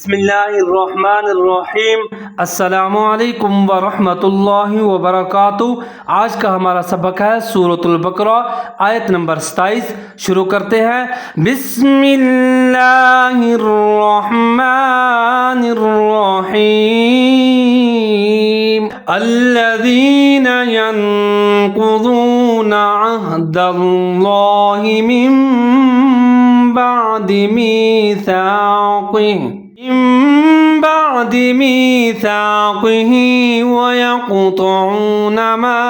بسم اللہ الرحمن الرحیم۔ السلام علیکم ورحمۃ اللہ وبرکاتہ۔ آج کا ہمارا سبق ہے سورۃ البقرہ آیت نمبر 27۔ شروع کرتے ہیں۔ بسم اللہ الرحمن الرحیم۔ الذین ينقضون عہد اللہ من بعد ميثاقه ويقطعون ما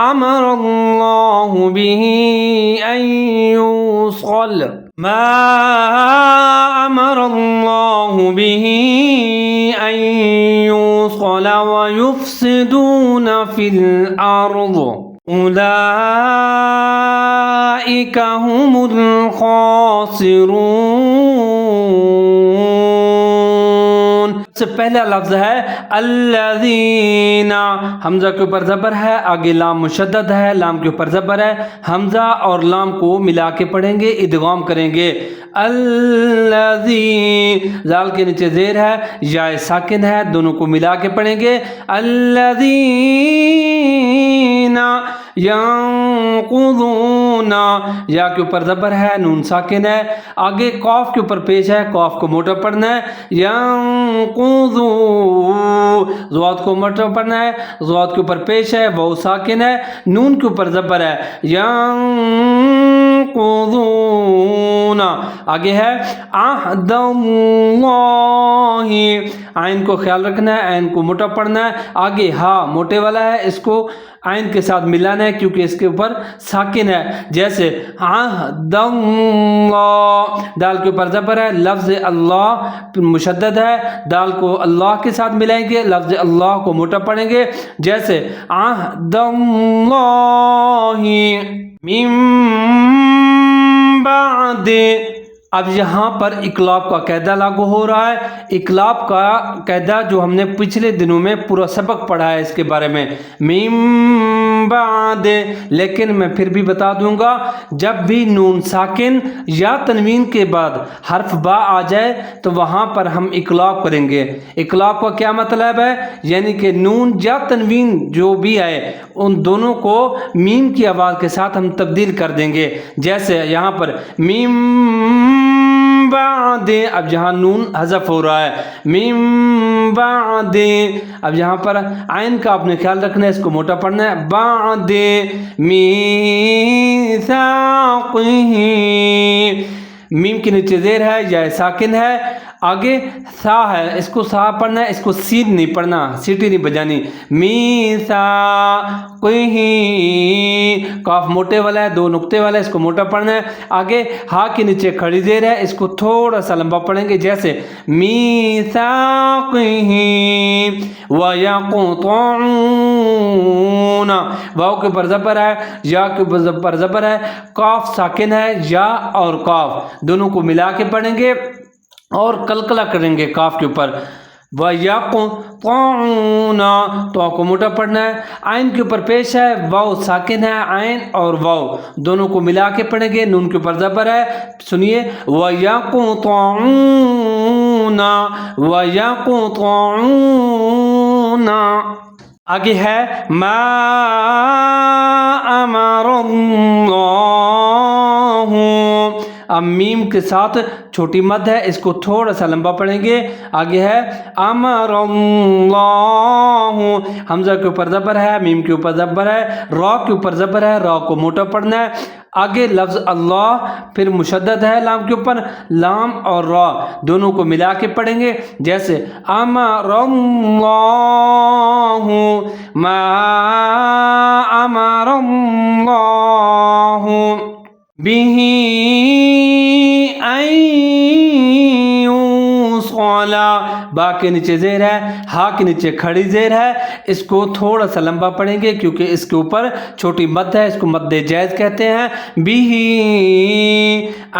أمر الله به أن يوصل ويفسدون في الأرض أولئك هم الخاسرون۔ سے پہلا لفظ ہے الذین، حمزہ کے اوپر زبر ہے، آگے لام مشدد ہے، لام کے اوپر زبر ہے، حمزہ اور لام کو ملا کے پڑھیں گے، ادغام کریں گے۔ الذین، زال کے نیچے زیر ہے، یا ساکن ہے، دونوں کو ملا کے پڑھیں گے۔ الذین ینقضون، یا کے اوپر زبر ہے، نون ساکن ہے، آگے قاف کے اوپر پیش ہے، قاف کو موٹا پڑھنا ہے۔ ینقضو، ضاد کو موٹا پڑھنا ہے، ضاد کے اوپر پیش ہے، واو ساکن ہے، نون کے اوپر زبر ہے۔ ینقضون، آگے ہے عہد اللہ، عین کو خیال رکھنا ہے، عین کو موٹا پڑھنا ہے، آگے ہا موٹے والا ہے، اس کو عین کے ساتھ ملانا ہے کیونکہ اس کے اوپر ساکن ہے، جیسے عہد اللہ، دال کے اوپر زبر ہے، لفظ اللہ مشدد ہے، دال کو اللہ کے ساتھ ملائیں گے، لفظ اللہ کو موٹا پڑھیں گے، جیسے عہد اللہ من بعد۔ اب یہاں پر اقلاب کا قاعدہ لاگو ہو رہا ہے۔ اقلاب کا قاعدہ جو ہم نے پچھلے دنوں میں پورا سبق پڑھا ہے اس کے بارے میں، من بعد، لیکن میں پھر بھی بتا دوں گا، جب بھی نون ساکن یا تنوین کے بعد حرف با آ جائے تو وہاں پر ہم اقلاب کریں گے۔ اقلاب کا کیا مطلب ہے؟ یعنی کہ نون یا تنوین جو بھی آئے ان دونوں کو میم کی آواز کے ساتھ ہم تبدیل کر دیں گے، جیسے یہاں پر میم بعد، اب جہاں نون حذف ہو رہا ہے، من بعد، اب یہاں پر عین کا آپ نے خیال رکھنا ہے، اس کو موٹا پڑھنا ہے، بعد میثاقہ، میم کے نیچے زیر ہے، یا ساکن ہے، آگے سا ہے، اس کو سا پڑھنا ہے، اس کو سین نہیں پڑھنا، سیٹی نہیں بجانی، میثاقہ، کاف موٹے والا ہے، دو نقطے والا ہے، اس کو موٹا پڑھنا ہے، آگے ہا کے نیچے کھڑی زیر ہے، اس کو تھوڑا سا لمبا پڑھیں گے، جیسے میثاقہ وَيَقْطَعُونَ، واو کے اوپر زبر ہے، یا کے اوپر زبر ہے، کاف ساکن ہے، یا اور کاف دونوں کو ملا کے پڑھیں گے اور کلکلا کریں گے کاف کے اوپر۔ وَيَقْطَعُونَ، تو کو موٹا پڑھنا ہے، عین کے اوپر پیش ہے، واو ساکن ہے، عین اور واو دونوں کو ملا کے پڑھیں گے، نون کے اوپر زبر ہے، سنیے، وَيَقْطَعُونَ وَيَقْطَعُونَ، آگے ہے ما امر اللہ، اب میم کے ساتھ چھوٹی مد ہے، اس کو تھوڑا سا لمبا پڑھیں گے، آگے ہے امر اللہ، حمزہ کے اوپر زبر ہے، میم کے اوپر زبر ہے، را کے اوپر زبر ہے، را کو موٹا پڑھنا ہے، آگے لفظ اللہ پھر مشدد ہے، لام کے اوپر، لام اور را دونوں کو ملا کے پڑھیں گے، جیسے امر اللہ ما امر اللہ به ان یوصل، با کے نیچے زیر ہے، ہا کے نیچے کھڑی زیر ہے، اس کو تھوڑا سا لمبا پڑھیں گے کیونکہ اس کے اوپر چھوٹی مد ہے، اس کو مد جائز کہتے ہیں۔ به